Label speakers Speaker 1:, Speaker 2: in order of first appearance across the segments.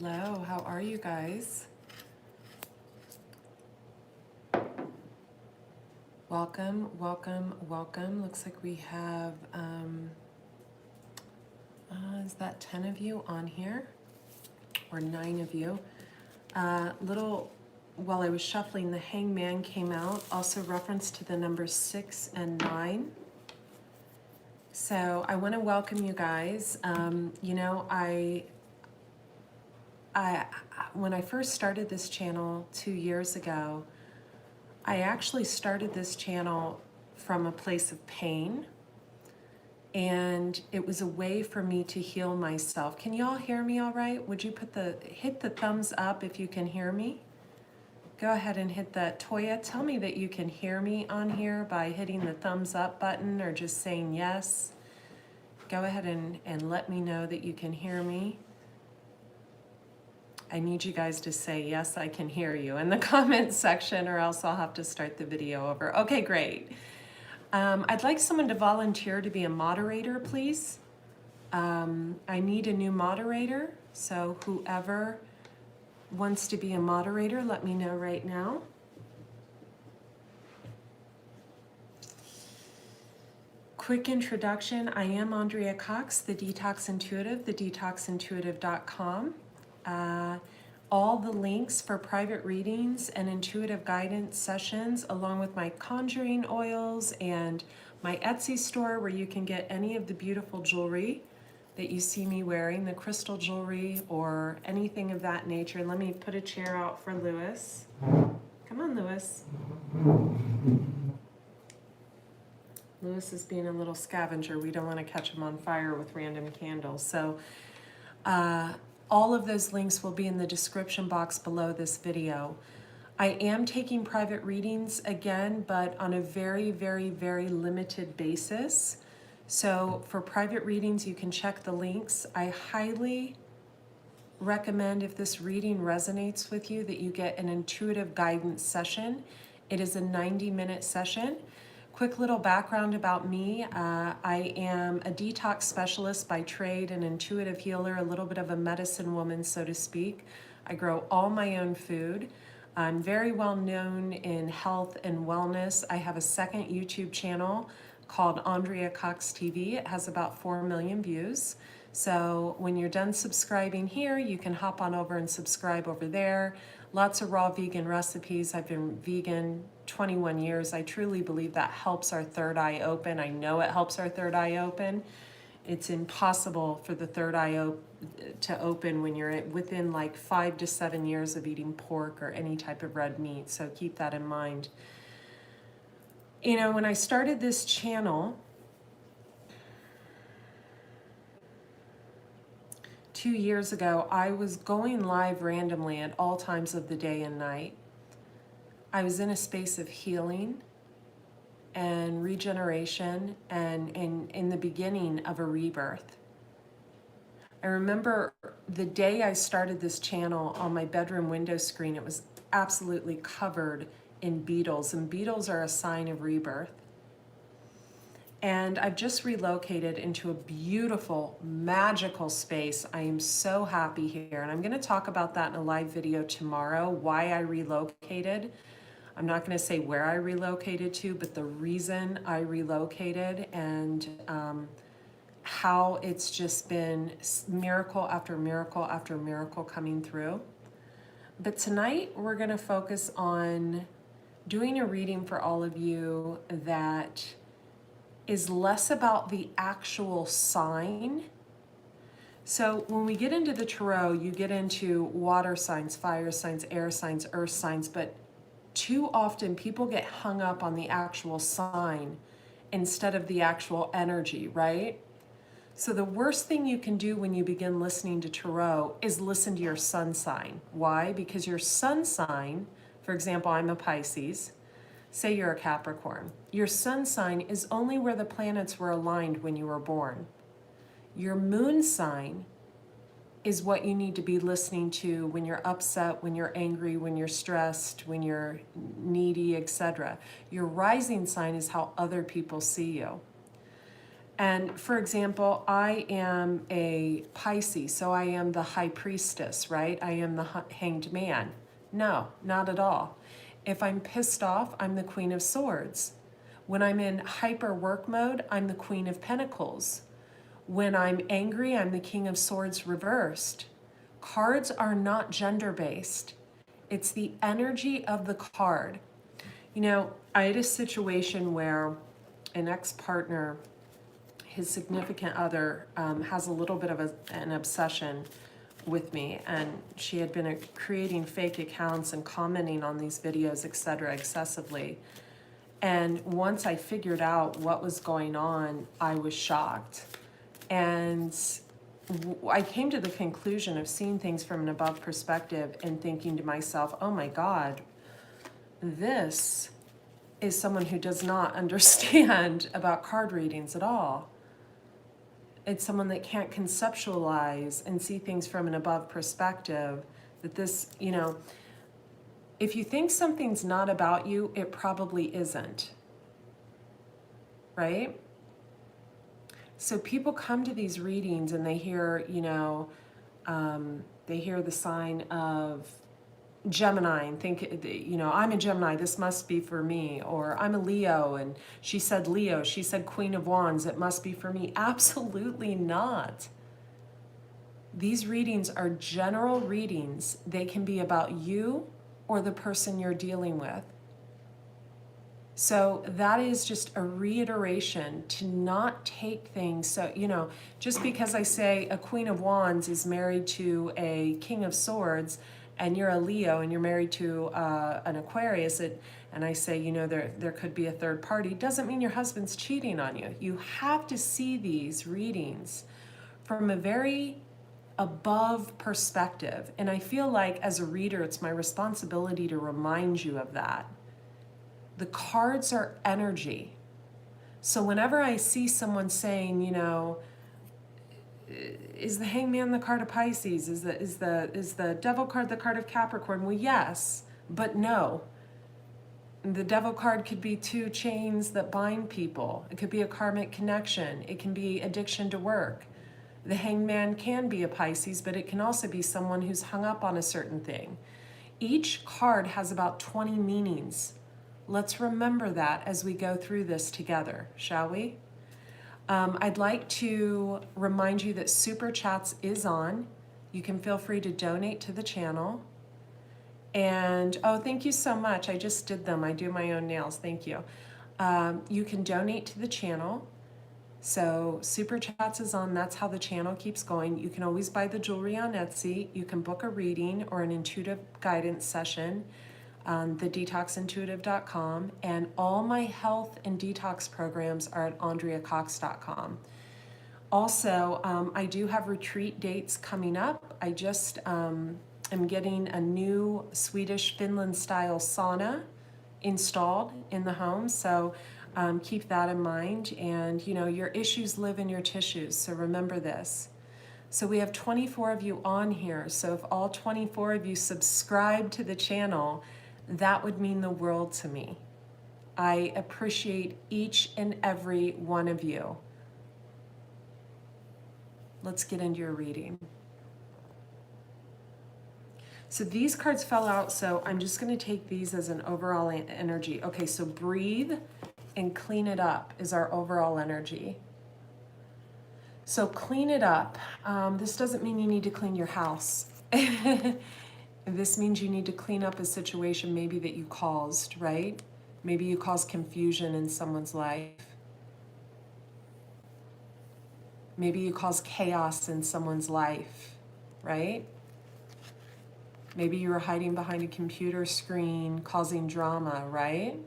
Speaker 1: Hello, how are you guys? Welcome, welcome, welcome. Looks like we have, is that 10 of you on here? Or 9 of you? While I was shuffling, the hangman came out, also reference to the numbers 6 and 9. So I want to welcome you guys. When I first started this channel 2 years ago, I actually started this channel from a place of pain, and it was a way for me to heal myself. Can you all hear me all right? Would you hit the thumbs up if you can hear me? Go ahead and hit that. Toya, tell me that you can hear me on here by hitting the thumbs up button or just saying yes. Go ahead and let me know that you can hear me. I need you guys to say, yes, I can hear you in the comments section, or else I'll have to start the video over. Okay, great. I'd like someone to volunteer to be a moderator, please. I need a new moderator, so whoever wants to be a moderator, let me know right now. Quick introduction, I am Andrea Cox, the Detox Intuitive, thedetoxintuitive.com. All the links for private readings and intuitive guidance sessions, along with my conjuring oils and my Etsy store where you can get any of the beautiful jewelry that you see me wearing, the crystal jewelry or anything of that nature. Let me put a chair out for Lewis. Come on, Lewis. Lewis is being a little scavenger. We don't want to catch him on fire with random candles. So all of those links will be in the description box below this video. I am taking private readings again, but on a very, very, very limited basis. So for private readings, you can check the links. I highly recommend, if this reading resonates with you, that you get an intuitive guidance session. It is a 90-minute session. Quick little background about me. I am a detox specialist by trade, an intuitive healer, a little bit of a medicine woman, so to speak. I grow all my own food. I'm very well known in health and wellness. I have a second YouTube channel called Andrea Cox TV. It has about 4 million views. So when you're done subscribing here, you can hop on over and subscribe over there. Lots of raw vegan recipes. I've been vegan 21 years. I truly believe that helps our third eye open. I know it helps our third eye open. It's impossible for the third eye to open when you're within like 5 to 7 years of eating pork or any type of red meat. So keep that in mind. You know, when I started this channel 2 years ago, I was going live randomly at all times of the day and night. I was in a space of healing and regeneration and in the beginning of a rebirth. I remember the day I started this channel, on my bedroom window screen, it was absolutely covered in beetles, and beetles are a sign of rebirth. And I've just relocated into a beautiful, magical space. I am so happy here. And I'm going to talk about that in a live video tomorrow, why I relocated. I'm not going to say where I relocated to, but the reason I relocated, and how it's just been miracle after miracle after miracle coming through. But tonight we're going to focus on doing a reading for all of you that is less about the actual sign. So when we get into the tarot, you get into water signs, fire signs, air signs, earth signs, but too often people get hung up on the actual sign instead of the actual energy, right? So the worst thing you can do when you begin listening to tarot is listen to your sun sign. Why? Because your sun sign, for example, I'm a Pisces, say you're a Capricorn. Your sun sign is only where the planets were aligned when you were born. Your moon sign is what you need to be listening to when you're upset, when you're angry, when you're stressed, when you're needy, etc. Your rising sign is how other people see you. And for example, I am a Pisces, so I am the high priestess, right? I am the hanged man. No, not at all. If I'm pissed off, I'm the Queen of Swords. When I'm in hyper work mode, I'm the Queen of Pentacles. When I'm angry, I'm the King of Swords reversed. Cards are not gender-based. It's the energy of the card. You know, I had a situation where an ex-partner, his significant other, has a little bit of an obsession with me, and she had been creating fake accounts and commenting on these videos, etc., excessively. And once I figured out what was going on, I was shocked. And I came to the conclusion of seeing things from an above perspective and thinking to myself, oh my God, this is someone who does not understand about card readings at all. It's someone that can't conceptualize and see things from an above perspective. That this, you know, if you think something's not about you, it probably isn't, right? So people come to these readings and they hear, you know, they hear the sign of Gemini and think, you know, I'm a Gemini, this must be for me. Or I'm a Leo and she said Leo, she said Queen of Wands, it must be for me. Absolutely not. These readings are general readings. They can be about you or the person you're dealing with. So that is just a reiteration to not take things. So, you know, just because I say a Queen of Wands is married to a King of Swords and you're a Leo and you're married to an Aquarius, and I say, you know, there could be a third party, doesn't mean your husband's cheating on you. You have to see these readings from a very above perspective. And I feel like as a reader, it's my responsibility to remind you of that. The cards are energy. So whenever I see someone saying, you know, is the Hangman the card of Pisces? Is the Devil card the card of Capricorn? Well, yes, but no. The Devil card could be two chains that bind people. It could be a karmic connection. It can be addiction to work. The Hangman can be a Pisces, but it can also be someone who's hung up on a certain thing. Each card has about 20 meanings. Let's remember that as we go through this together, shall we? I'd like to remind you that Super Chats is on. You can feel free to donate to the channel. And, oh, thank you so much. I just did them. I do my own nails. Thank you. You can donate to the channel. So Super Chats is on. That's how the channel keeps going. You can always buy the jewelry on Etsy. You can book a reading or an intuitive guidance session on thedetoxintuitive.com, and all my health and detox programs are at andreacox.com. Also, I do have retreat dates coming up. I just am getting a new Swedish Finland style sauna installed in the home, so keep that in mind. And you know, your issues live in your tissues, so remember this. So we have 24 of you on here, so if all 24 of you subscribe to the channel, that would mean the world to me. I appreciate each and every one of you. Let's get into your reading. So these cards fell out, so I'm just going to take these as an overall energy. Okay, so breathe and clean it up is our overall energy. So clean it up. This doesn't mean you need to clean your house. This means you need to clean up a situation maybe that you caused, right? Maybe you caused confusion in someone's life. Maybe you caused chaos in someone's life, right? Maybe you were hiding behind a computer screen, causing drama, right?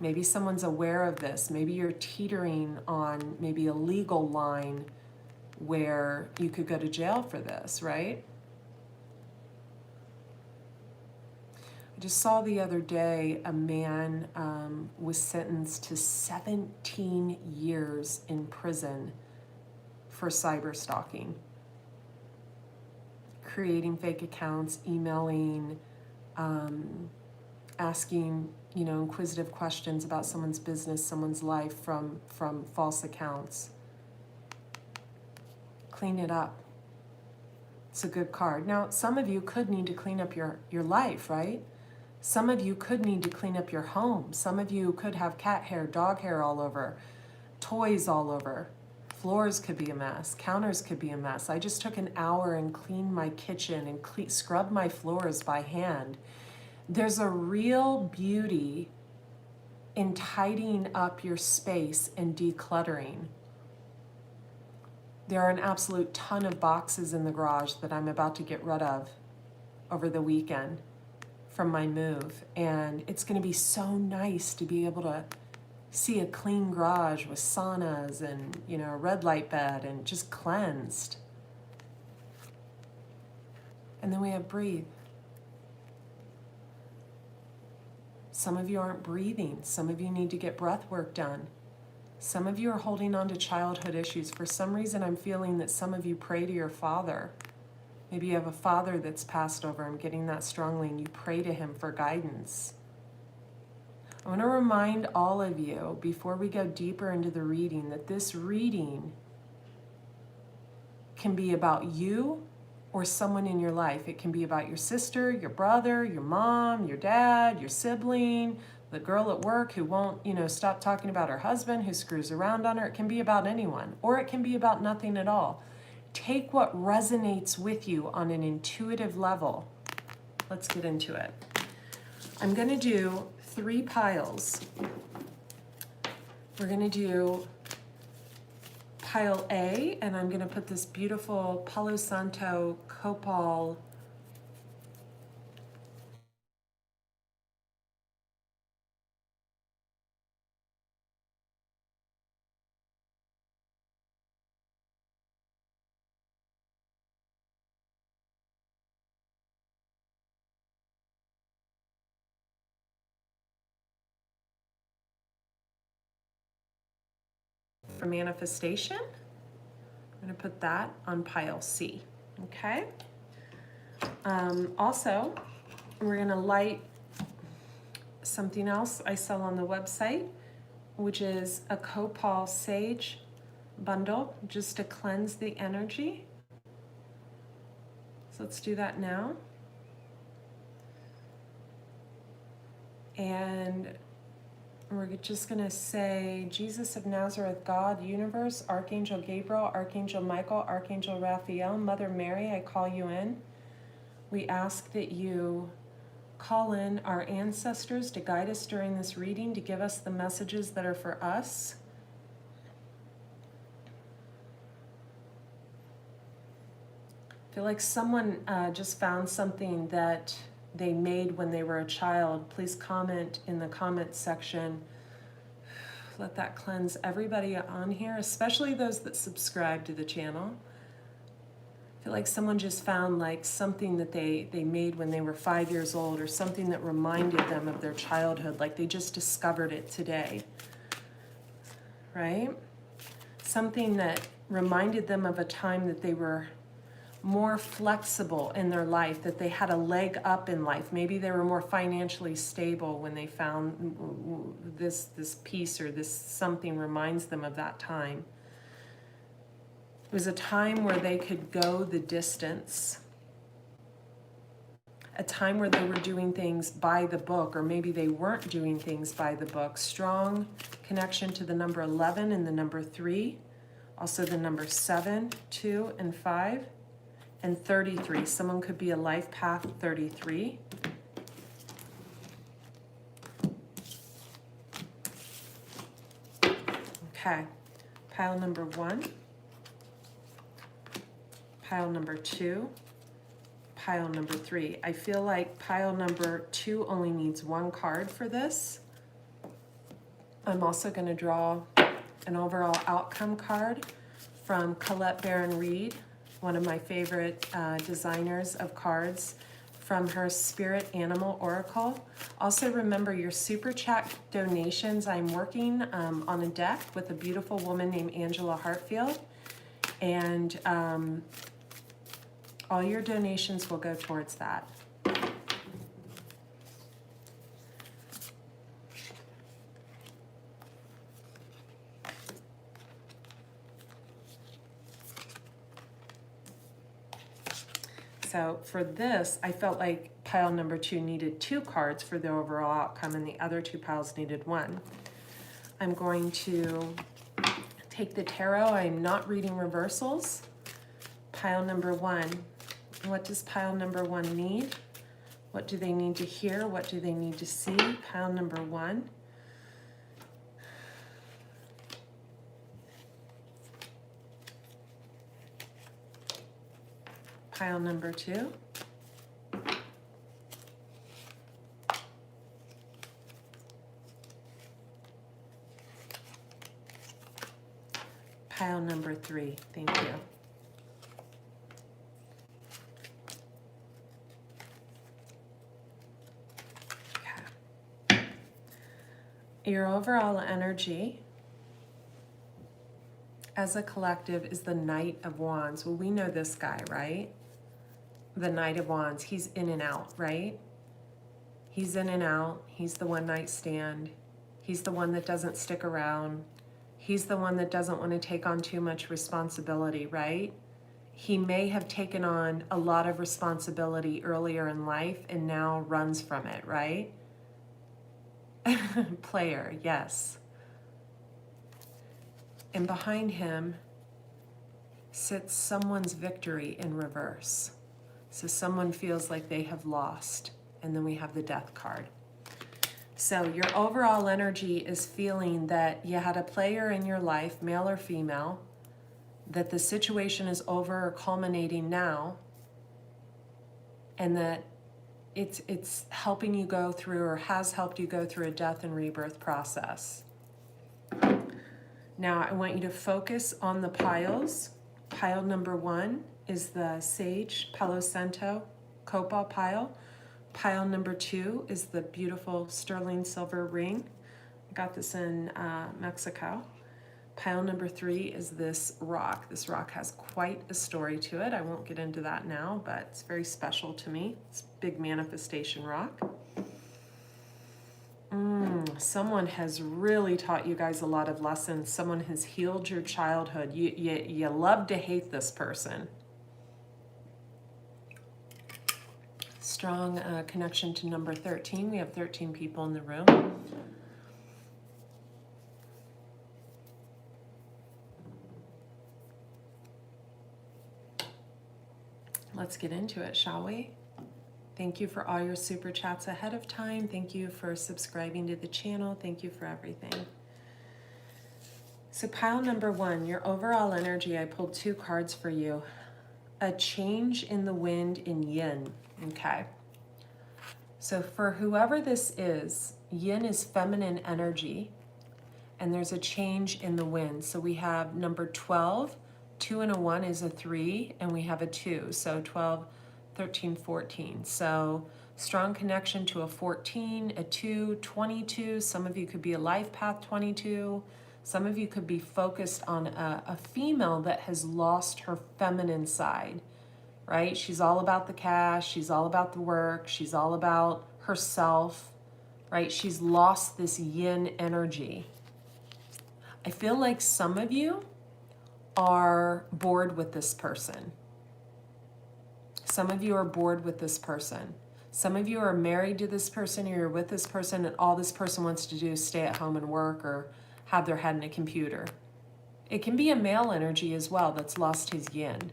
Speaker 1: Maybe someone's aware of this. Maybe you're teetering on maybe a legal line where you could go to jail for this, right? I just saw the other day a man was sentenced to 17 years in prison for cyber stalking. Creating fake accounts, emailing, asking, inquisitive questions about someone's business, someone's life from false accounts. Clean it up. It's a good card. Now, some of you could need to clean up your life, right? Some of you could need to clean up your home. Some of you could have cat hair, dog hair all over, toys all over. Floors could be a mess. Counters could be a mess. I just took an hour and cleaned my kitchen and scrubbed my floors by hand. There's a real beauty in tidying up your space and decluttering. There are an absolute ton of boxes in the garage that I'm about to get rid of over the weekend from my move. And it's going to be so nice to be able to see a clean garage with saunas and, a red light bed and just cleansed. And then we have breathe. Some of you aren't breathing. Some of you need to get breath work done. Some of you are holding on to childhood issues. For some reason, I'm feeling that some of you pray to your father. Maybe you have a father that's passed over. I'm getting that strongly, and you pray to him for guidance. I want to remind all of you, before we go deeper into the reading, that this reading can be about you or someone in your life. It can be about your sister, your brother, your mom, your dad, your sibling, the girl at work who won't, stop talking about her husband, who screws around on her. It can be about anyone, or it can be about nothing at all. Take what resonates with you on an intuitive level. Let's get into it. I'm going to do 3 piles. We're going to do pile A, and I'm going to put this beautiful Palo Santo Copal for manifestation. I'm going to put that on pile C, okay? Also, we're going to light something else I sell on the website, which is a Copal Sage bundle, just to cleanse the energy. So let's do that now. And we're just going to say, Jesus of Nazareth, God, universe, Archangel Gabriel, Archangel Michael, Archangel Raphael, Mother Mary, I call you in. We ask that you call in our ancestors to guide us during this reading, to give us the messages that are for us. I feel like someone just found something that they made when they were a child. Please comment in the comments section. Let that cleanse everybody on here, especially those that subscribe to the channel. I feel like someone just found like something that they made when they were 5 years old, or something that reminded them of their childhood, like they just discovered it today, right? Something that reminded them of a time that they were more flexible in their life, that they had a leg up in life. Maybe they were more financially stable when they found this piece, or this something reminds them of that time. It was a time where they could go the distance, a time where they were doing things by the book, or maybe they weren't doing things by the book. Strong connection to the number 11 and the number 3, also the number 7, 2, and 5. And 33, someone could be a life path 33. Okay, pile number 1, pile number 2, pile number 3. I feel like pile number 2 only needs 1 card for this. I'm also going to draw an overall outcome card from Colette Baron Reed, one of my favorite designers of cards, from her Spirit Animal Oracle. Also remember your super chat donations. I'm working on a deck with a beautiful woman named Angela Hartfield, and all your donations will go towards that. So for this, I felt like pile number 2 needed 2 cards for the overall outcome, and the other 2 piles needed 1. I'm going to take the tarot. I'm not reading reversals. Pile number 1. What does pile number 1 need? What do they need to hear? What do they need to see? Pile number 1. Pile number 2. Pile number 3. Thank you. Okay. Your overall energy as a collective is the Knight of Wands. Well, we know this guy, right? The Knight of Wands. He's in and out, right? He's in and out. He's the one night stand. He's the one that doesn't stick around. He's the one that doesn't want to take on too much responsibility, right? He may have taken on a lot of responsibility earlier in life and now runs from it, right? Player, yes. And behind him sits someone's victory in reverse. So someone feels like they have lost. And then we have the Death card. So your overall energy is feeling that you had a player in your life, male or female, that the situation is over or culminating now, and that it's helping you go through, or has helped you go through, a death and rebirth process. Now I want you to focus on the piles. Pile number 1 is the Sage Palo Santo Copal pile. Pile number 2 is the beautiful sterling silver ring. I got this in Mexico. Pile number 3 is this rock. This rock has quite a story to it. I won't get into that now, but it's very special to me. It's a big manifestation rock. Someone has really taught you guys a lot of lessons. Someone has healed your childhood. You love to hate this person. Strong connection to number 13. We have 13 people in the room. Let's get into it, shall we? Thank you for all your super chats ahead of time. Thank you for subscribing to the channel. Thank you for everything. So pile number 1, your overall energy, I pulled 2 cards for you. A change in the wind in yin. Okay. So for whoever this is, yin is feminine energy, and there's a change in the wind. So we have number 12, 2 and a 1 is a 3, and we have a 2. So 12, 13, 14. So strong connection to a 14, a 2, 22. Some of you could be a life path 22. Some of you could be focused on a female that has lost her feminine side, right? She's all about the cash. She's all about the work. She's all about herself, right? She's lost this yin energy. I feel like some of you are bored with this person. Some of you are bored with this person. Some of you are married to this person, or you're with this person, and all this person wants to do is stay at home and work or have their head in a computer. It can be a male energy as well that's lost his yin.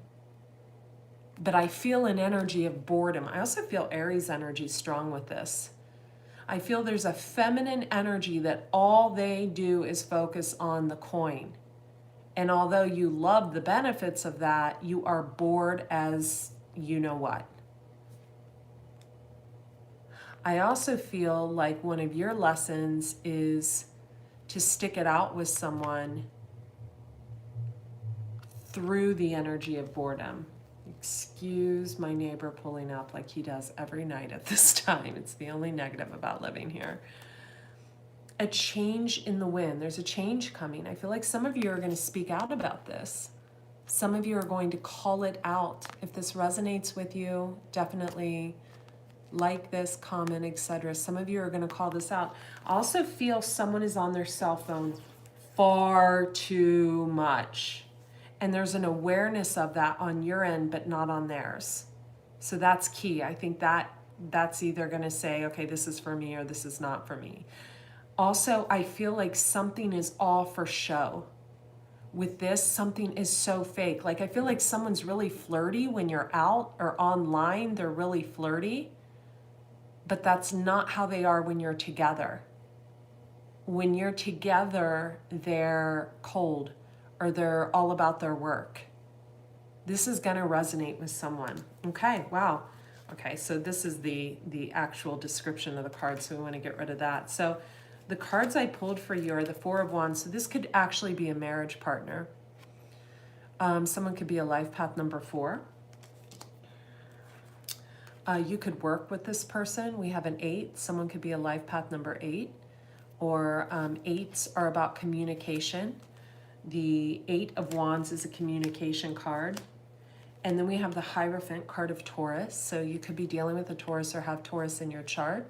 Speaker 1: But I feel an energy of boredom. I also feel Aries energy strong with this. I feel there's a feminine energy that all they do is focus on the coin. And although you love the benefits of that, you are bored as you know what. I also feel like one of your lessons is to stick it out with someone through the energy of boredom. Excuse my neighbor pulling up like he does every night at this time. It's the only negative about living here. A change in the wind. There's a change coming. I feel like some of you are going to speak out about this. Some of you are going to call it out. If this resonates with you, definitely like this, comment, etc. Some of you are going to call this out. I also feel someone is on their cell phone far too much. And there's an awareness of that on your end, but not on theirs. So that's key. I think that's either going to say, okay, this is for me or this is not for me. Also, I feel like something is all for show. With this, something is so fake. Like I feel like someone's really flirty when you're out or online, they're really flirty, but that's not how they are when you're together. When you're together, they're cold or they're all about their work. This is going to resonate with someone. Okay, wow. Okay, so this is the actual description of the card, so we want to get rid of that. So the cards I pulled for you are the Four of Wands. So this could actually be a marriage partner. Someone could be a life path number 4. You could work with this person. We have an 8. Someone could be a life path number 8. Or 8s are about communication. The 8 of Wands is a communication card. And then we have the Hierophant card of Taurus. So you could be dealing with a Taurus or have Taurus in your chart.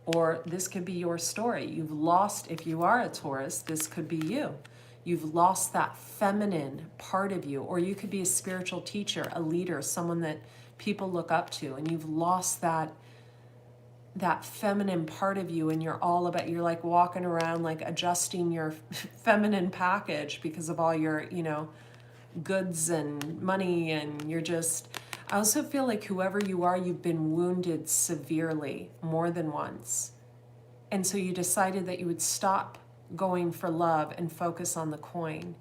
Speaker 1: Or this could be your story. You've lost, if you are a Taurus, this could be you. You've lost that feminine part of you. Or you could be a spiritual teacher, a leader, someone that people look up to. And you've lost that feminine part of you, and you're like walking around like adjusting your feminine package because of all your, goods and money, and you're just, I also feel like whoever you are, you've been wounded severely more than once. And so you decided that you would stop going for love and focus on the coin.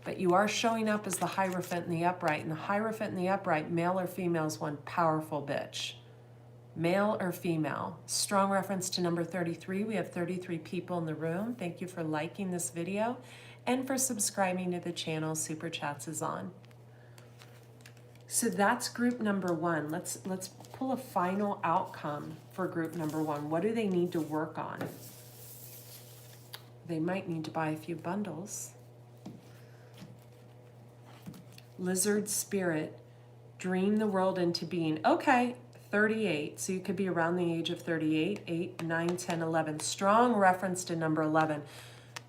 Speaker 1: But you are showing up as the Hierophant in the upright, and the Hierophant in the upright, male or female, is one powerful bitch. Male or female. Strong reference to number 33. We have 33 people in the room. Thank you for liking this video and for subscribing to the channel. Super Chats is on. So that's group number 1. Let's pull a final outcome for group number 1. What do they need to work on? They might need to buy a few bundles. Lizard Spirit, dream the world into being. Okay. 38, so you could be around the age of 38, 8, 9, 10, 11. Strong reference to number 11.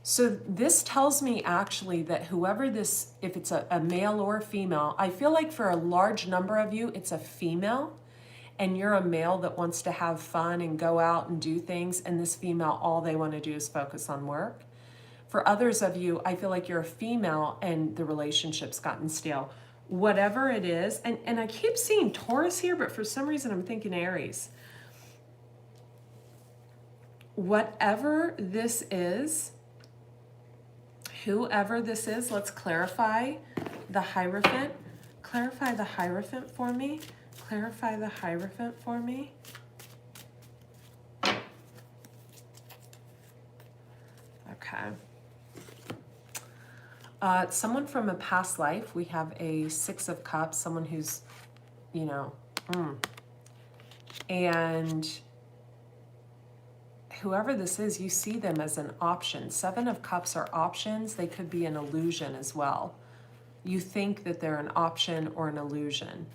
Speaker 1: So this tells me actually that whoever this, if it's a male or female, I feel like for a large number of you, it's a female, and you're a male that wants to have fun and go out and do things, and this female, all they want to do is focus on work. For others of you, I feel like you're a female and the relationship's gotten stale. Whatever it is, and I keep seeing Taurus here, but for some reason I'm thinking Aries. Whatever this is, whoever this is, let's clarify the Hierophant. Clarify the Hierophant for me. Clarify the Hierophant for me. Okay. Someone from a past life. We have a 6 of Cups, someone who's, and whoever this is, you see them as an option. 7 of Cups are options. They could be an illusion as well. You think that they're an option or an illusion.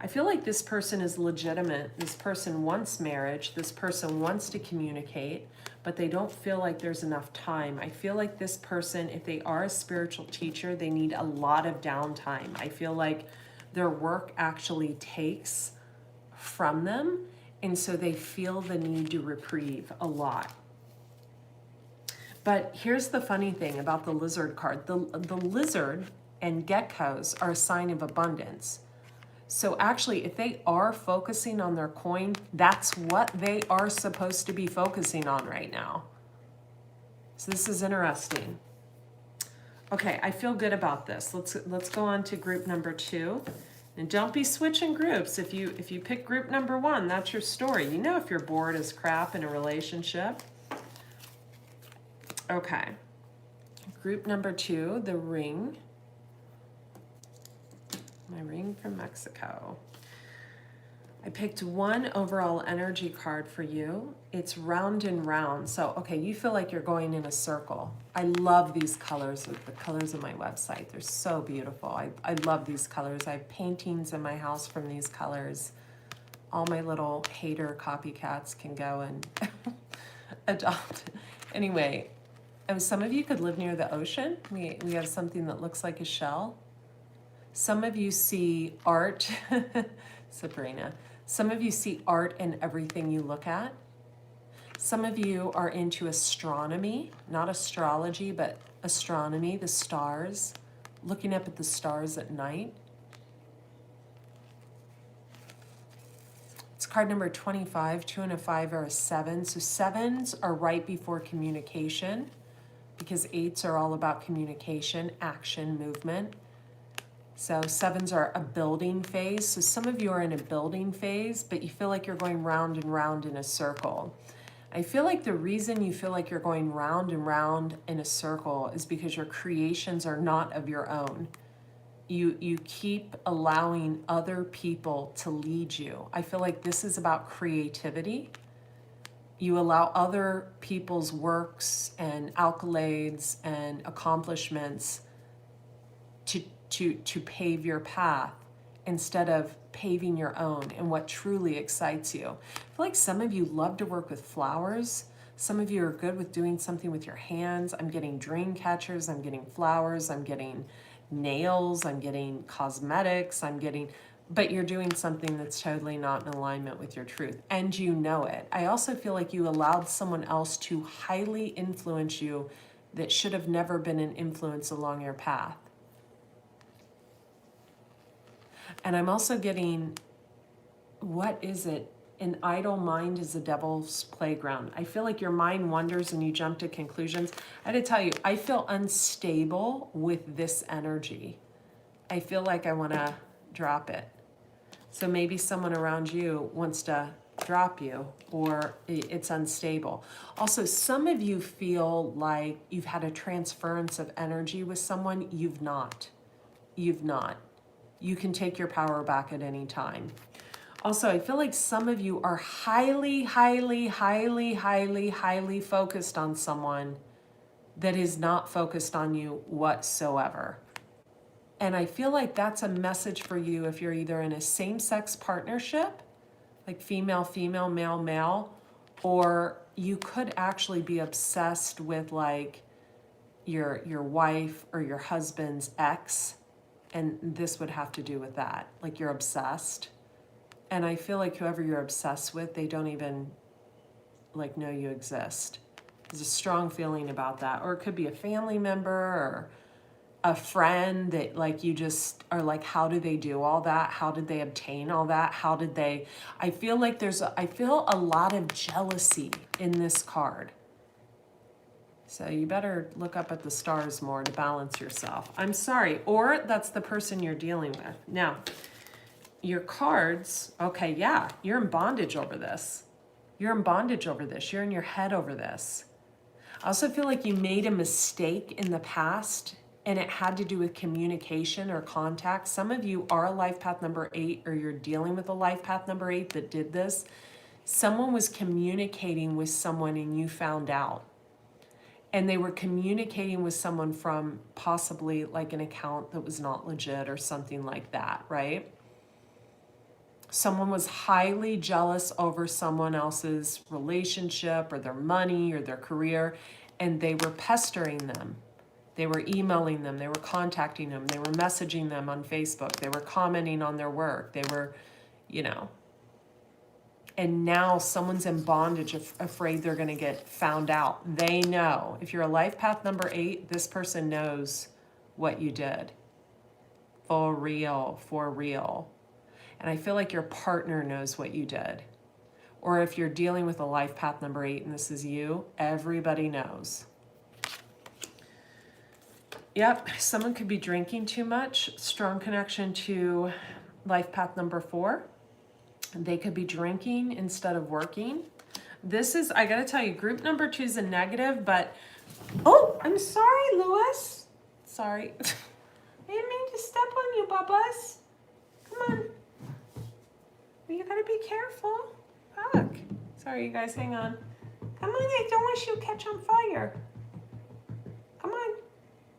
Speaker 1: I feel like this person is legitimate. This person wants marriage. This person wants to communicate, but they don't feel like there's enough time. I feel like this person, if they are a spiritual teacher, they need a lot of downtime. I feel like their work actually takes from them, and so they feel the need to reprieve a lot. But here's the funny thing about the lizard card. The lizard and geckos are a sign of abundance. So actually, if they are focusing on their coin, that's what they are supposed to be focusing on right now. So this is interesting. Okay, I feel good about this. Let's go on to group number 2. And don't be switching groups. If you pick group number 1, that's your story. You know if you're bored as crap in a relationship. Okay. Group number 2, the ring. My ring from Mexico. I picked 1 overall energy card for you. It's round and round. So, okay, you feel like you're going in a circle. I love these colors, the colors of my website. They're so beautiful. I love these colors. I have paintings in my house from these colors. All my little hater copycats can go and adopt. Anyway, some of you could live near the ocean. We have something that looks like a shell. Some of you see art, Sabrina. Some of you see art in everything you look at. Some of you are into astronomy, not astrology, but astronomy, the stars, looking up at the stars at night. It's card number 25. 2 and a 5 are a 7. So 7s are right before communication, because 8s are all about communication, action, movement. So 7s are a building phase. So some of you are in a building phase, but you feel like you're going round and round in a circle. I feel like the reason you feel like you're going round and round in a circle is because your creations are not of your own. You keep allowing other people to lead you. I feel like this is about creativity. You allow other people's works and accolades and accomplishments to pave your path instead of paving your own and what truly excites you. I feel like some of you love to work with flowers. Some of you are good with doing something with your hands. I'm getting dream catchers, I'm getting flowers, I'm getting nails, I'm getting cosmetics, but you're doing something that's totally not in alignment with your truth, and you know it. I also feel like you allowed someone else to highly influence you that should have never been an influence along your path. And I'm also getting, what is it? An idle mind is the devil's playground. I feel like your mind wanders and you jump to conclusions. I had to tell you, I feel unstable with this energy. I feel like I want to drop it. So maybe someone around you wants to drop you, or it's unstable. Also, some of you feel like you've had a transference of energy with someone. You've not. You've not. You can take your power back at any time. Also, I feel like some of you are highly, highly, highly, highly, highly focused on someone that is not focused on you whatsoever. And I feel like that's a message for you if you're either in a same-sex partnership, like female, female, male, male, or you could actually be obsessed with like your wife or your husband's ex, and this would have to do with that. Like you're obsessed. And I feel like whoever you're obsessed with, they don't even like know you exist. There's a strong feeling about that. Or it could be a family member or a friend that like you just are like, how do they do all that? How did they obtain all that? How did they? I feel like I feel a lot of jealousy in this card. So you better look up at the stars more to balance yourself. I'm sorry. Or that's the person you're dealing with. Now, your cards, okay, yeah, you're in bondage over this. You're in bondage over this. You're in your head over this. I also feel like you made a mistake in the past and it had to do with communication or contact. Some of you are a life path number 8, or you're dealing with a life path number 8 that did this. Someone was communicating with someone and you found out. And they were communicating with someone from possibly like an account that was not legit or something like that, right? Someone was highly jealous over someone else's relationship or their money or their career, and they were pestering them. They were emailing them, they were contacting them, they were messaging them on Facebook, they were commenting on their work, they were, and now someone's in bondage, afraid they're going to get found out. They know. If you're a life path number 8, this person knows what you did. For real, for real. And I feel like your partner knows what you did. Or if you're dealing with a life path number 8 and this is you, everybody knows. Yep, someone could be drinking too much. Strong connection to life path number 4. They could be drinking instead of working. This is, I gotta tell you, group number 2 is a negative, but, oh, I'm sorry, Lewis. Sorry. I didn't mean to step on you, Bubba's. Come on. You gotta be careful. Fuck. Sorry, you guys, hang on. Come on, I don't want you to catch on fire. Come on.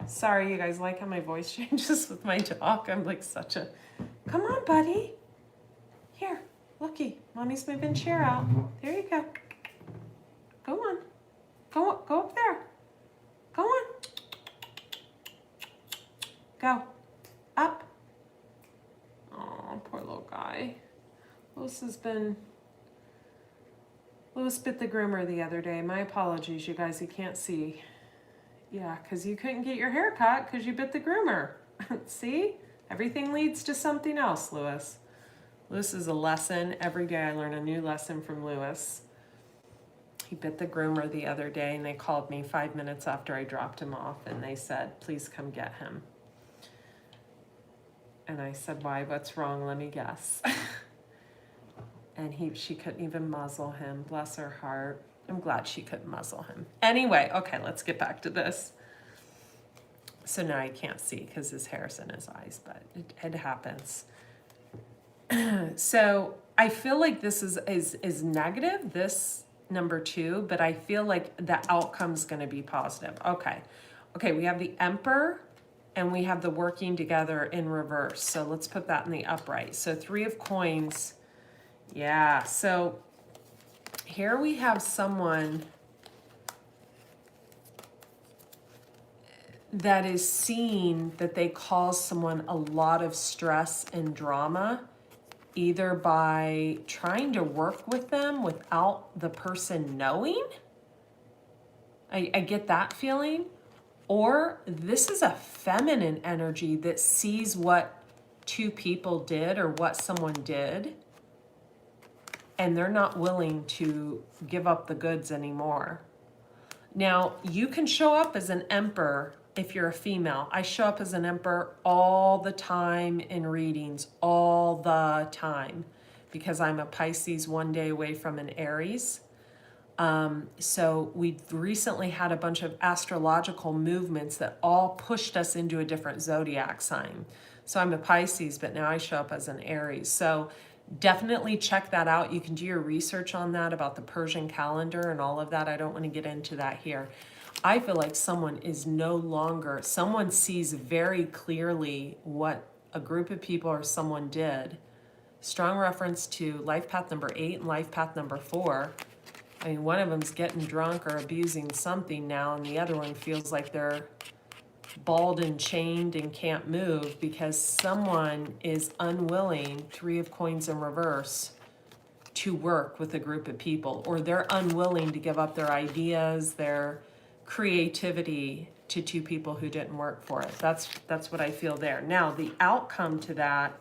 Speaker 1: Sorry, you guys, like how my voice changes with my dog? I'm like such a... Come on, buddy. Here, looky. Mommy's moving chair out. There you go. Go on. Go up there. Go on. Go. Up. Lewis bit the groomer the other day. My apologies, you guys, you can't see. Yeah, because you couldn't get your hair cut because you bit the groomer. See? Everything leads to something else, Lewis. Lewis is a lesson. Every day I learn a new lesson from Lewis. He bit the groomer the other day, and they called me 5 minutes after I dropped him off, and they said, please come get him. And I said, why? What's wrong? Let me guess. And she couldn't even muzzle him. Bless her heart. I'm glad she couldn't muzzle him. Anyway, okay, let's get back to this. So now he can't see because his hair's in his eyes, but it happens. So I feel like this is negative, this number 2, but I feel like the outcome's going to be positive. Okay, we have the Emperor and we have the working together in reverse. So let's put that in the upright. So 3 of coins. Yeah, so here we have someone that is seeing that they cause someone a lot of stress and drama, either by trying to work with them without the person knowing. I get that feeling. Or this is a feminine energy that sees what 2 people did or what someone did, and they're not willing to give up the goods anymore. Now, you can show up as an Emperor if you're a female. I show up as an Emperor all the time in readings, all the time, because I'm a Pisces 1 day away from an Aries. So we've recently had a bunch of astrological movements that all pushed us into a different zodiac sign. So I'm a Pisces, but now I show up as an Aries. So definitely check that out. You can do your research on that about the Persian calendar and all of that. I don't want to get into that here. I feel like someone sees very clearly what a group of people or someone did. Strong reference to life path number 8 and life path number 4. I mean, one of them's getting drunk or abusing something now, and the other one feels like they're balled and chained and can't move because someone is unwilling, 3 of coins in reverse, to work with a group of people, or they're unwilling to give up their ideas, their creativity to 2 people who didn't work for it. That's what I feel there. Now, the outcome to that,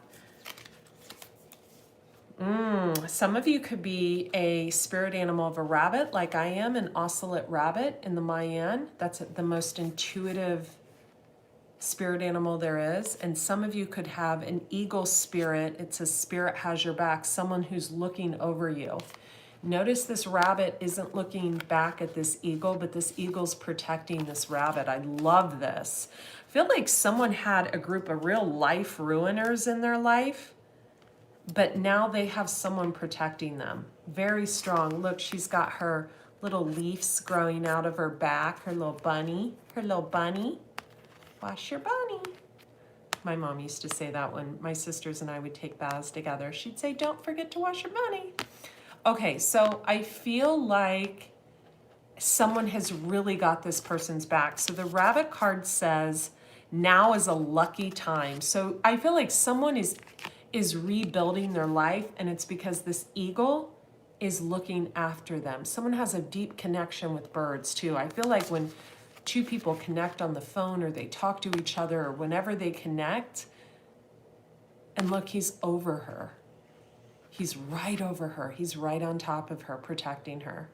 Speaker 1: some of you could be a spirit animal of a rabbit, like I am, an ocelot rabbit in the Mayan. That's the most intuitive spirit animal there is. And some of you could have an eagle spirit. It's a spirit has your back, someone who's looking over you. Notice this rabbit isn't looking back at this eagle, but this eagle's protecting this rabbit. I love this. I feel like someone had a group of real life ruiners in their life, but now they have someone protecting them. Very strong. Look, she's got her little leaves growing out of her back, her little bunny. Wash your bunny. My mom used to say that when my sisters and I would take baths together. She'd say, don't forget to wash your bunny. Okay, so I feel like someone has really got this person's back. So the rabbit card says, now is a lucky time. So I feel like someone is rebuilding their life, and it's because this eagle is looking after them. Someone has a deep connection with birds too. I feel like when 2 people connect on the phone or they talk to each other or whenever they connect, and look, he's over her. He's right over her. He's right on top of her, protecting her.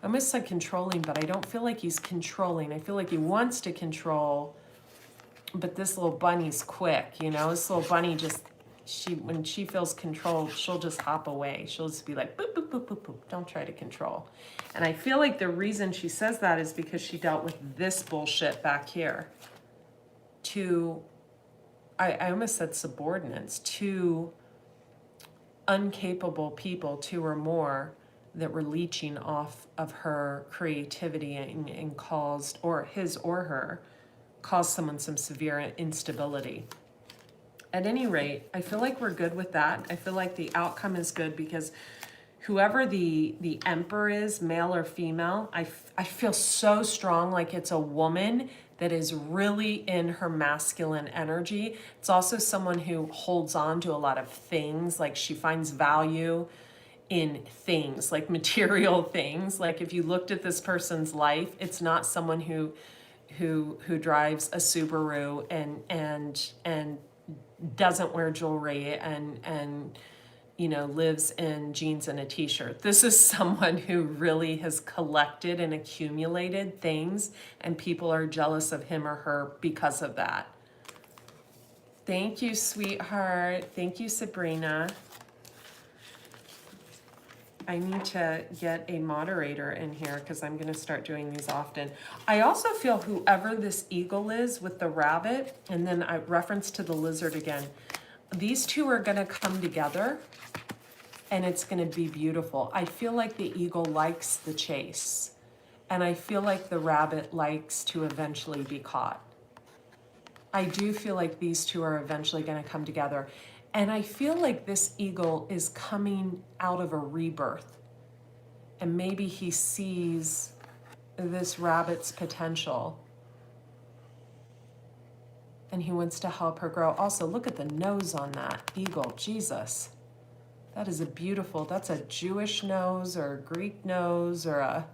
Speaker 1: I almost said controlling, but I don't feel like he's controlling. I feel like he wants to control, but this little bunny's quick, you know? This little bunny just, when she feels controlled, she'll just hop away. She'll just be like, boop, boop, boop, boop, boop. Don't try to control. And I feel like the reason she says that is because she dealt with this bullshit back here. I almost said subordinates, 2 incapable people, 2 or more, that were leeching off of her creativity and caused, or his or her, caused someone some severe instability. At any rate, I feel like we're good with that. I feel like the outcome is good because whoever the emperor is, male or female, I feel so strong like it's a woman that is really in her masculine energy. It's also someone who holds on to a lot of things, like she finds value in things, like material things. Like if you looked at this person's life, it's not someone who drives a Subaru and doesn't wear jewelry and you know, lives in jeans and a t-shirt. This is someone who really has collected and accumulated things, and people are jealous of him or her because of that. Thank you, sweetheart. Thank you, Sabrina. I need to get a moderator in here because I'm going to start doing these often. I also feel whoever this eagle is with the rabbit, and then I reference to the lizard again, these two are going to come together and it's going to be beautiful. I feel like the eagle likes the chase, and I feel like the rabbit likes to eventually be caught. I do feel like these two are eventually going to come together. And I feel like this eagle is coming out of a rebirth. And maybe he sees this rabbit's potential. And he wants to help her grow. Also, look at the nose on that eagle. Jesus. That is a beautiful, that's a Jewish nose or a Greek nose or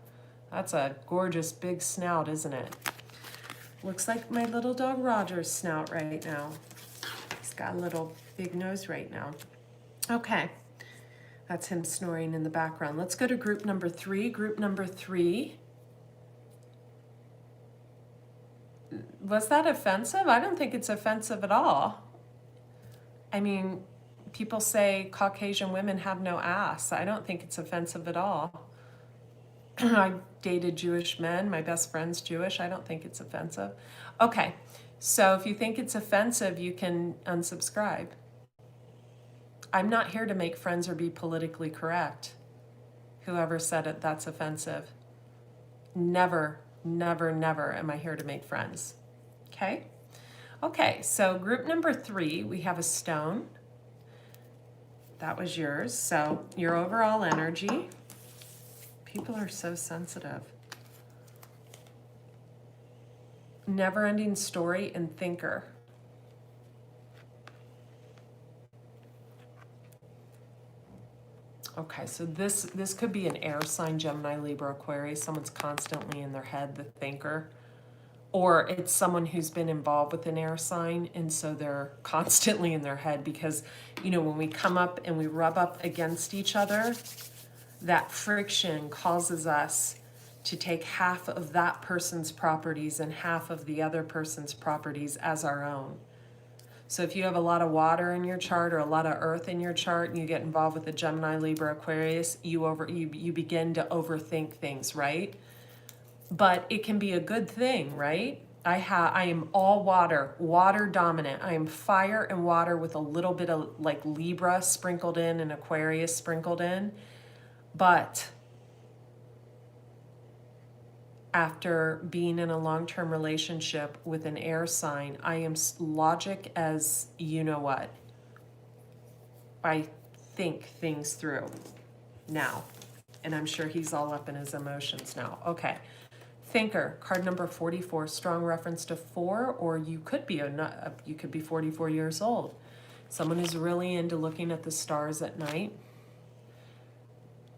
Speaker 1: that's a gorgeous big snout, isn't it? Looks like my little dog Roger's snout right now. He's got a little big nose right now. Okay, that's him snoring in the background. Let's go to group number 3. Group number 3. Was that offensive? I don't think it's offensive at all. I mean, people say Caucasian women have no ass. I don't think it's offensive at all. I've dated Jewish men. My best friend's Jewish. I don't think it's offensive. Okay, so if you think it's offensive, you can unsubscribe. I'm not here to make friends or be politically correct. Whoever said it, that's offensive. Never, never, never am I here to make friends. Okay? Okay, so group number 3, we have a stone. That was yours. So your overall energy. People are so sensitive. Never-ending story and thinker. Okay, so this could be an air sign, Gemini, Libra, Aquarius. Someone's constantly in their head, the thinker. Or it's someone who's been involved with an air sign, and so they're constantly in their head because, you know, when we come up and we rub up against each other, that friction causes us to take half of that person's properties and half of the other person's properties as our own. So if you have a lot of water in your chart or a lot of earth in your chart and you get involved with the Gemini, Libra, Aquarius, you begin to overthink things, right? But it can be a good thing, right? I am all water dominant. I am fire and water with a little bit of like Libra sprinkled in and Aquarius sprinkled in. But after being in a long-term relationship with an air sign, I am logic as you know what. I think things through now. And I'm sure he's all up in his emotions now. Okay. Thinker, card number 44, strong reference to 4, or you could be 44 years old. Someone who's really into looking at the stars at night.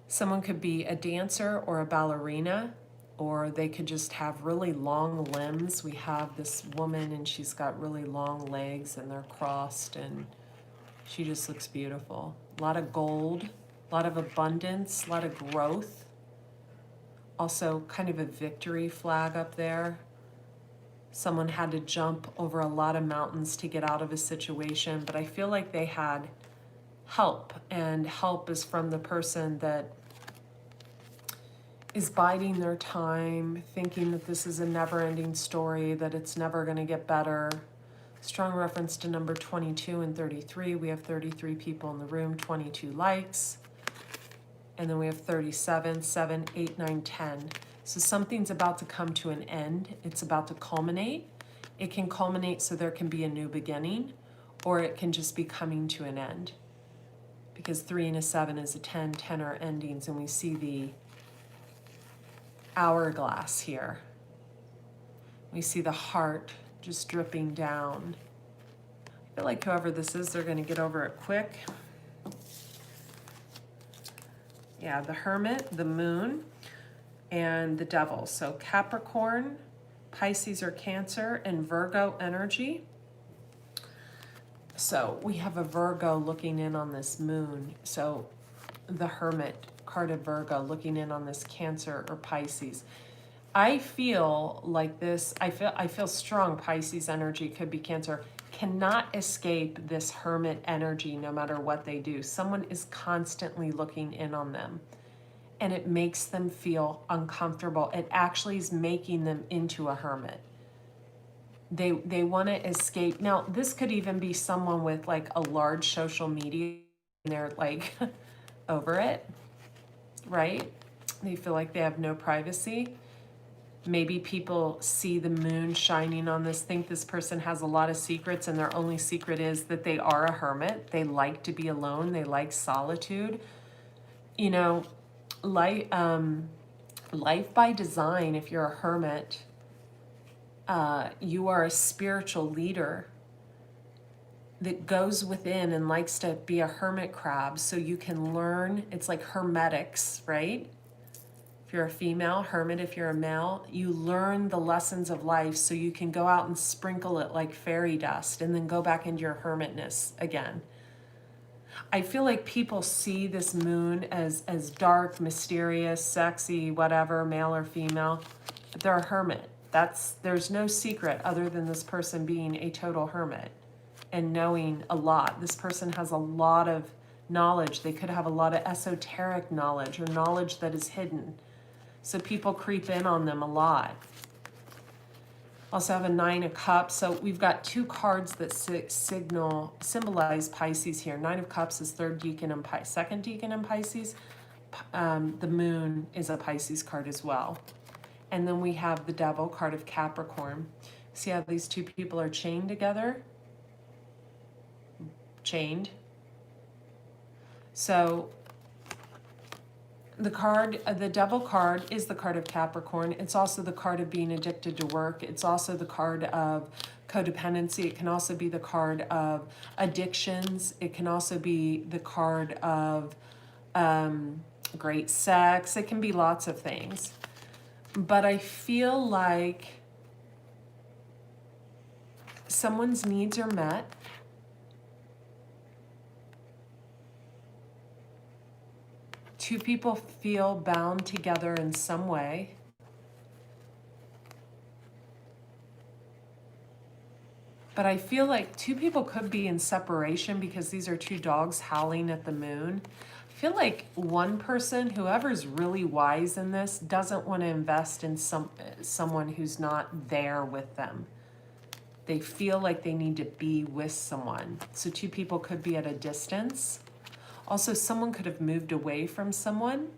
Speaker 1: Someone could be a dancer or a ballerina, or they could just have really long limbs. We have this woman and she's got really long legs and they're crossed and she just looks beautiful. A lot of gold, a lot of abundance, a lot of growth. Also kind of a victory flag up there. Someone had to jump over a lot of mountains to get out of a situation, but I feel like they had help, and help is from the person that is biding their time, thinking that this is a never-ending story, that it's never going to get better. Strong reference to number 22 and 33. We have 33 people in the room, 22 likes. And then we have 37, 7, 8, 9, 10. So something's about to come to an end. It's about to culminate. It can culminate so there can be a new beginning, or it can just be coming to an end. because 3 and a 7 is a 10, 10 are endings, and we see the hourglass here. We see the heart just dripping down. I feel like whoever this is, they're going to get over it quick. Yeah, the Hermit, the Moon, and the Devil. So Capricorn, Pisces or Cancer, and Virgo energy. So we have a Virgo looking in on this Moon. So the Hermit card of Virgo looking in on this Cancer or Pisces. I feel like this, I feel strong Pisces energy, could be Cancer, cannot escape this Hermit energy no matter what they do. Someone is constantly looking in on them, and it makes them feel uncomfortable. It actually is making them into a hermit. They want to escape. Now, this could even be someone with like a large social media and they're like over it, right? They feel like they have no privacy. Maybe people see the moon shining on this, think this person has a lot of secrets, and their only secret is that they are a hermit. They like to be alone. They like solitude. You know, life by design, if you're a hermit, you are a spiritual leader that goes within and likes to be a hermit crab so you can learn. It's like hermetics, right? If you're a female, hermit if you're a male, you learn the lessons of life so you can go out and sprinkle it like fairy dust and then go back into your hermitness again. I feel like people see this moon as dark, mysterious, sexy, whatever, male or female, but they're a hermit. There's no secret other than this person being a total hermit and knowing a lot. This person has a lot of knowledge. They could have a lot of esoteric knowledge or knowledge that is hidden. So people creep in on them a lot. Also have a 9 of Cups. So we've got 2 cards that symbolize Pisces here. 9 of Cups is 3rd deacon and 2nd deacon in Pisces. The moon is a Pisces card as well. And then we have the Devil card of Capricorn. See how these 2 people are chained together? Chained. So the Devil card is the card of Capricorn. It's also the card of being addicted to work. It's also the card of codependency. It can also be the card of addictions. It can also be the card of great sex. It can be lots of things. But I feel like someone's needs are met. Two people feel bound together in some way. But I feel like 2 people could be in separation because these are 2 dogs howling at the moon. I feel like one person, whoever's really wise in this, doesn't want to invest in someone who's not there with them. They feel like they need to be with someone. So 2 people could be at a distance. Also, someone could have moved away from someone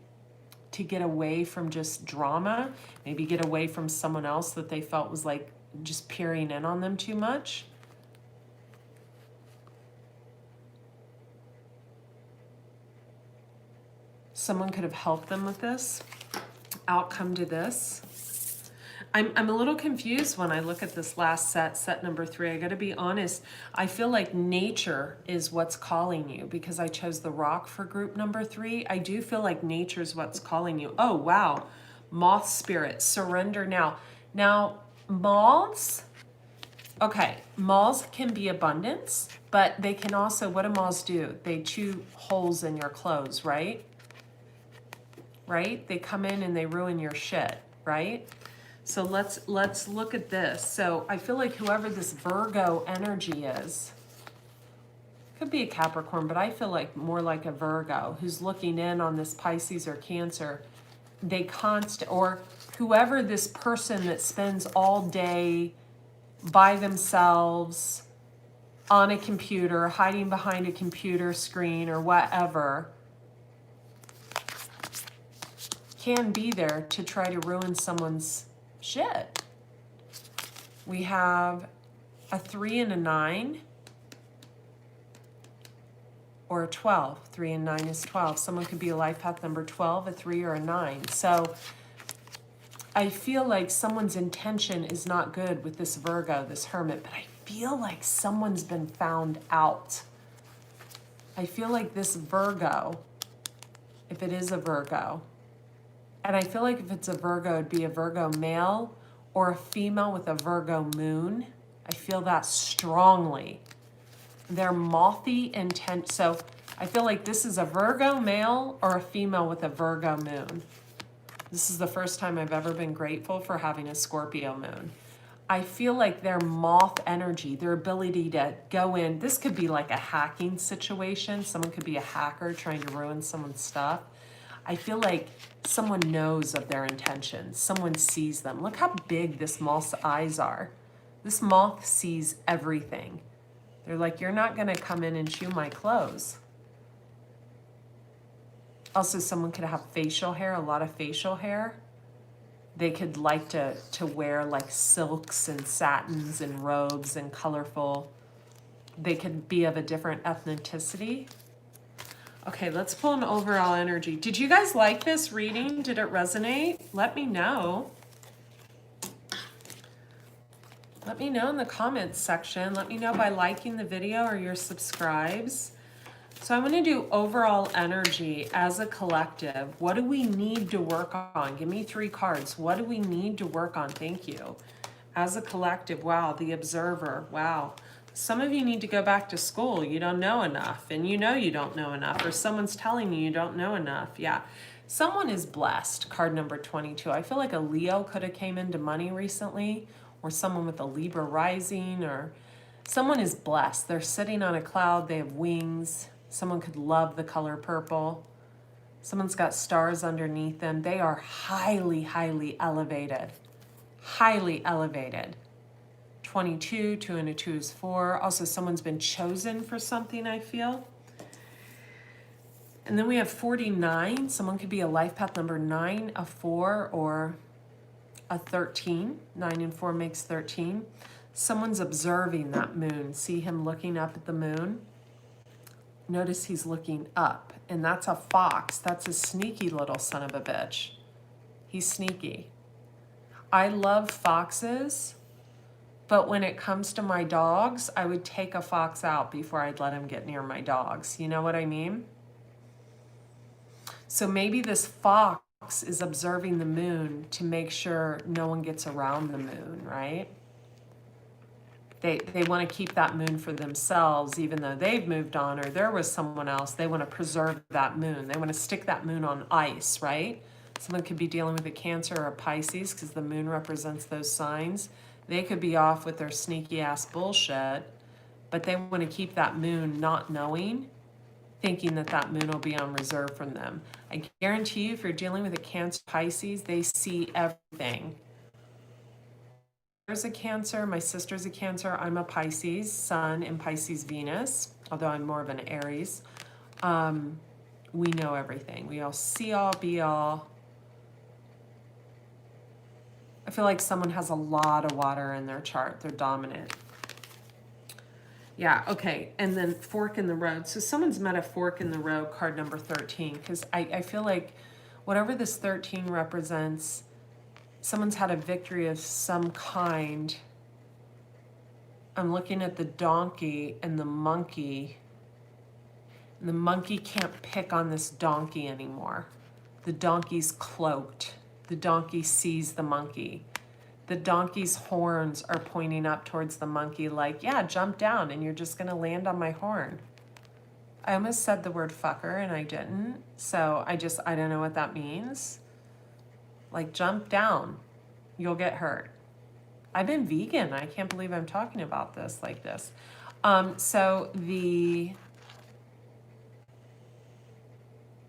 Speaker 1: to get away from just drama, maybe get away from someone else that they felt was like just peering in on them too much. Someone could have helped them with this, outcome to this. I'm a little confused when I look at this last set number 3. I got to be honest. I feel like nature is what's calling you because I chose the rock for group number 3. I do feel like nature's what's calling you. Oh, wow. Moth spirit, surrender now. Now, moths, okay, moths can be abundance, but they can also, what do moths do? They chew holes in your clothes, right? Right? They come in and they ruin your shit, right? So let's look at this. So I feel like whoever this Virgo energy is, could be a Capricorn, but I feel like more like a Virgo who's looking in on this Pisces or Cancer. Or whoever this person that spends all day by themselves on a computer, hiding behind a computer screen or whatever, can be there to try to ruin someone's shit. We have a 3 and a 9, or a 12. 3 and 9 is 12. Someone could be a life path number 12, a 3, or a 9. So I feel like someone's intention is not good with this Virgo, this Hermit, but I feel like someone's been found out. I feel like this Virgo, if it is a Virgo, and I feel like if it's a Virgo, it'd be a Virgo male or a female with a Virgo moon. I feel that strongly. They're mothy intent. So I feel like this is a Virgo male or a female with a Virgo moon. This is the first time I've ever been grateful for having a Scorpio moon. I feel like their moth energy, their ability to go in, this could be like a hacking situation. Someone could be a hacker trying to ruin someone's stuff. I feel like someone knows of their intentions. Someone sees them. Look how big this moth's eyes are. This moth sees everything. They're like, you're not going to come in and chew my clothes. Also, someone could have facial hair, a lot of facial hair. They could like to wear like silks and satins and robes and colorful. They could be of a different ethnicity. Okay, let's pull an overall energy. Did you guys like this reading? Did it resonate? Let me know. Let me know in the comments section. Let me know by liking the video or your subscribes. So I'm going to do overall energy as a collective. What do we need to work on? Give me 3 cards. What do we need to work on? Thank you. As a collective, wow, the observer, wow. Some of you need to go back to school. You don't know enough, and you know you don't know enough, or someone's telling you don't know enough. Yeah, someone is blessed. Card number 22. I feel like a Leo could have came into money recently, or someone with a Libra rising, or someone is blessed. They're sitting on a cloud. They have wings. Someone could love the color purple. Someone's got stars underneath them. They are highly, highly elevated. Highly elevated. 22, 2 and a 2 is 4. Also, someone's been chosen for something, I feel. And then we have 49. Someone could be a life path number 9, a 4, or a 13. 9 and 4 makes 13. Someone's observing that moon. See him looking up at the moon? Notice he's looking up, and that's a fox. That's a sneaky little son of a bitch. He's sneaky. I love foxes, but when it comes to my dogs, I would take a fox out before I'd let him get near my dogs. You know what I mean? So maybe this fox is observing the moon to make sure no one gets around the moon, right? They want to keep that moon for themselves, even though they've moved on or there was someone else. They want to preserve that moon. They want to stick that moon on ice, right? Someone could be dealing with a Cancer or a Pisces because the moon represents those signs. They could be off with their sneaky ass bullshit, but they want to keep that moon not knowing, thinking that that moon will be on reserve from them. I guarantee you, if you're dealing with a Cancer, Pisces, they see everything. There's a Cancer, my sister's a Cancer, I'm a Pisces, Sun and Pisces Venus, although I'm more of an Aries. We know everything. We all see all, be all. I feel like someone has a lot of water in their chart. They're dominant. Yeah, okay. And then fork in the road. So someone's met a fork in the road, card number 13, because I feel like whatever this 13 represents, someone's had a victory of some kind. I'm looking at the donkey and the monkey. And the monkey can't pick on this donkey anymore. The donkey's cloaked. The donkey sees the monkey. The donkey's horns are pointing up towards the monkey like, yeah, jump down and you're just gonna land on my horn. I almost said the word fucker and I didn't. So I don't know what that means. Like, jump down, you'll get hurt. I've been vegan. I can't believe I'm talking about this like this. So the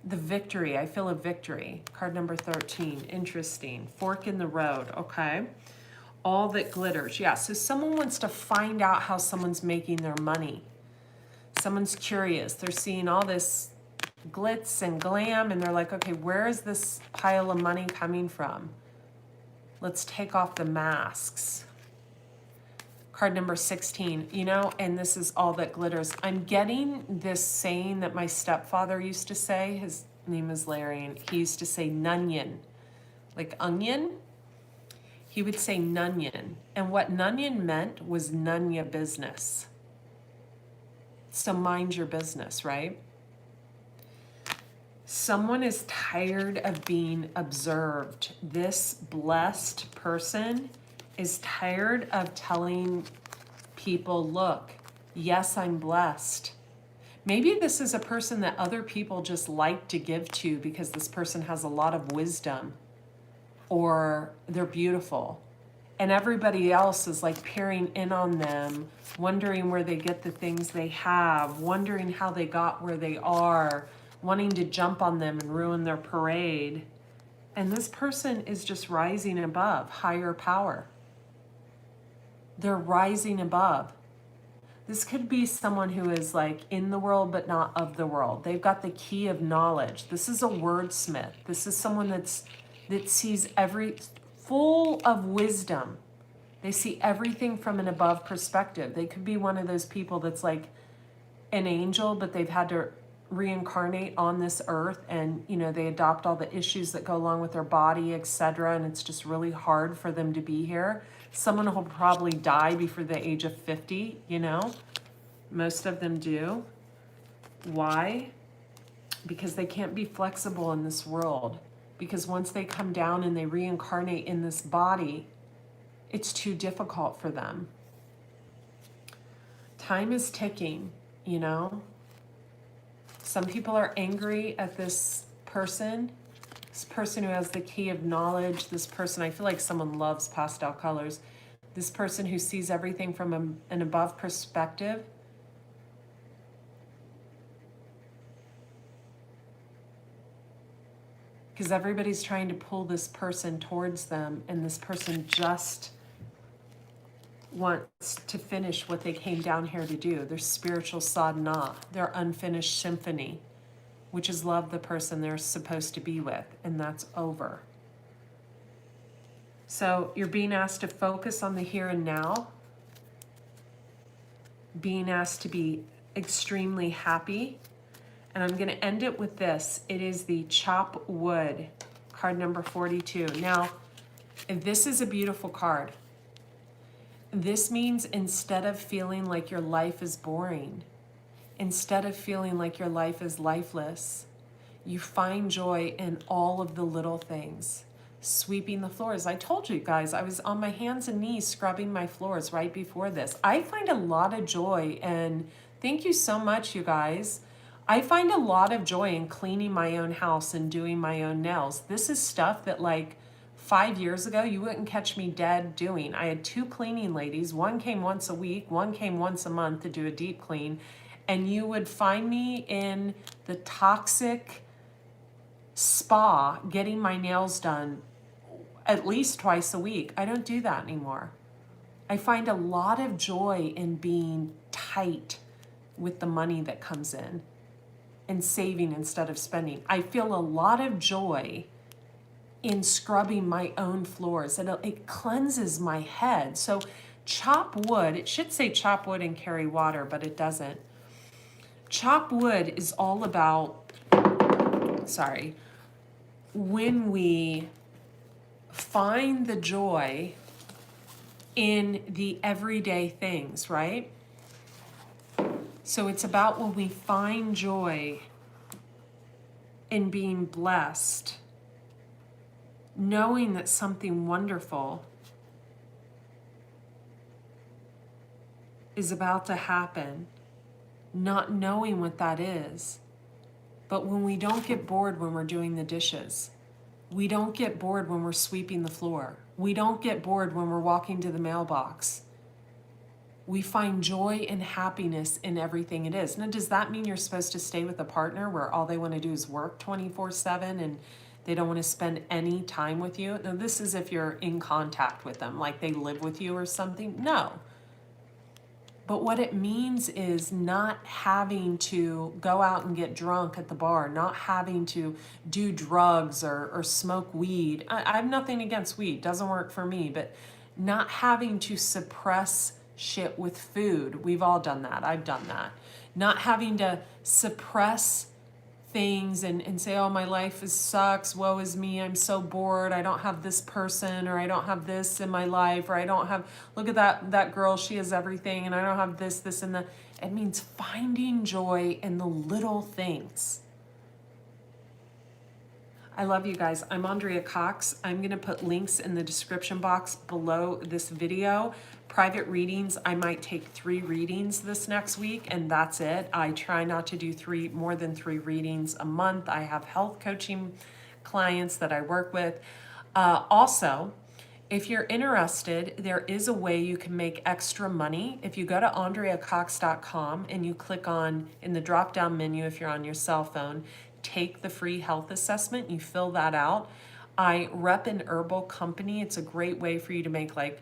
Speaker 1: victory, I feel a victory. Card number 13, interesting. Fork in the road, okay. All that glitters, yeah. So someone wants to find out how someone's making their money. Someone's curious. They're seeing all this glitz and glam and they're like, okay, where is this pile of money coming from? Let's take off the masks. Card number 16, you know, and this is all that glitters. I'm getting this saying that my stepfather used to say. His name is Larry, and he used to say nunion, like onion. He would say nunion. And what nunion meant was none ya business. So mind your business, right? Someone is tired of being observed. This blessed person is tired of telling people, look, yes, I'm blessed. Maybe this is a person that other people just like to give to because this person has a lot of wisdom or they're beautiful. And everybody else is like peering in on them, wondering where they get the things they have, wondering how they got where they are, wanting to jump on them and ruin their parade. And this person is just rising above higher power. They're rising above. This could be someone who is like in the world but not of the world. They've got the key of knowledge. This is a wordsmith. This is someone that sees full of wisdom. They see everything from an above perspective. They could be one of those people that's like an angel, but they've had to reincarnate on this earth, and you know, they adopt all the issues that go along with their body, etc., and it's just really hard for them to be here. Someone will probably die before the age of 50, you know. Most of them do. Why? Because they can't be flexible in this world. Because once they come down and they reincarnate in this body, it's too difficult for them. Time is ticking, you know. Some people are angry at this person who has the key of knowledge, this person, I feel like someone loves pastel colors, this person who sees everything from an above perspective. Because everybody's trying to pull this person towards them, and this person just wants to finish what they came down here to do, their spiritual sadhana, their unfinished symphony, which is love the person they're supposed to be with, and that's over. So you're being asked to focus on the here and now, being asked to be extremely happy. And I'm going to end it with this. It is the Chop Wood, card number 42. Now, this is a beautiful card. This means instead of feeling like your life is boring, instead of feeling like your life is lifeless, you find joy in all of the little things. Sweeping the floors. I told you guys, I was on my hands and knees scrubbing my floors right before this. I find a lot of joy, and thank you so much, you guys. I find a lot of joy in cleaning my own house and doing my own nails. This is stuff that like 5 years ago, you wouldn't catch me dead doing. I had 2 cleaning ladies. One came once a week, one came once a month to do a deep clean. And you would find me in the toxic spa getting my nails done at least twice a week. I don't do that anymore. I find a lot of joy in being tight with the money that comes in and saving instead of spending. I feel a lot of joy in scrubbing my own floors, and it cleanses my head. So chop wood, it should say chop wood and carry water, but it doesn't. Chop wood is all about, when we find the joy in the everyday things, right? So it's about when we find joy in being blessed, knowing that something wonderful is about to happen, not knowing what that is. But when we don't get bored when we're doing the dishes, we don't get bored when we're sweeping the floor, we don't get bored when we're walking to the mailbox, we find joy and happiness in everything it is. Now, does that mean you're supposed to stay with a partner where all they want to do is work 24/7 and they don't want to spend any time with you? Now, this is if you're in contact with them, like they live with you or something. No. But what it means is not having to go out and get drunk at the bar, not having to do drugs or smoke weed. I have nothing against weed, doesn't work for me, but not having to suppress shit with food. We've all done that. I've done that. Not having to suppress things and say, oh, my life sucks, woe is me, I'm so bored, I don't have this person, or I don't have this in my life, or I don't have, look at that girl, she has everything, and I don't have this, and that. It means finding joy in the little things. I love you guys. I'm Andrea Cox. I'm going to put links in the description box below this video. Private readings, I might take 3 readings this next week, and that's it. I try not to do more than 3 readings a month. I have health coaching clients that I work with. Also, if you're interested, there is a way you can make extra money. If you go to andreacox.com and you click on, in the drop-down menu, if you're on your cell phone, take the free health assessment, you fill that out. I rep an herbal company. It's a great way for you to make like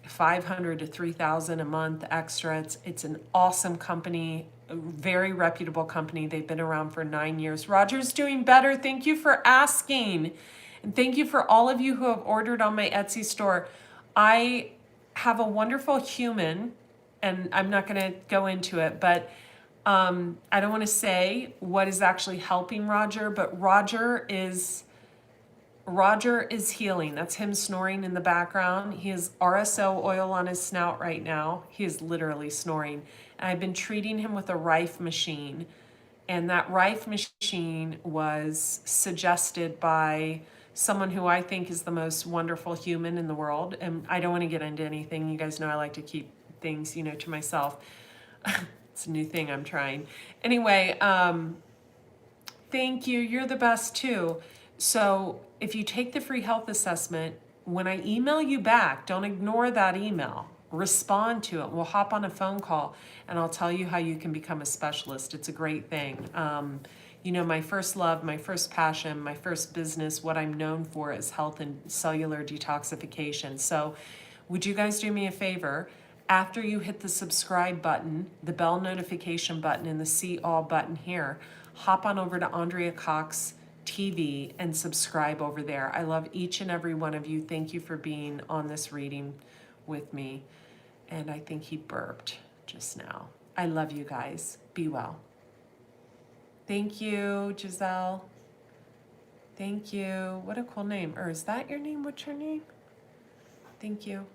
Speaker 1: $500 to $3,000 a month extra. It's an awesome company, a very reputable company. They've been around for 9 years. Roger's doing better. Thank you for asking. And thank you for all of you who have ordered on my Etsy store. I have a wonderful human, and I'm not going to go into it, but I don't want to say what is actually helping Roger, but Roger is healing. That's him snoring in the background. He has RSO oil on his snout right now. He is literally snoring. And I've been treating him with a Rife machine. And that Rife machine was suggested by someone who I think is the most wonderful human in the world. And I don't want to get into anything. You guys know I like to keep things, to myself. It's a new thing I'm trying. Anyway, thank you. You're the best too. So if you take the free health assessment, when I email you back, don't ignore that email. Respond to it. We'll hop on a phone call and I'll tell you how you can become a specialist. It's a great thing. My first love, my first passion, my first business, what I'm known for is health and cellular detoxification. So would you guys do me a favor? After you hit the subscribe button, the bell notification button, and the see all button here, hop on over to Andrea Cox TV and subscribe over there. I love each and every one of you. Thank you for being on this reading with me. And I think he burped just now. I love you guys. Be well. Thank you, Giselle. Thank you. What a cool name. Or is that your name? What's your name? Thank you.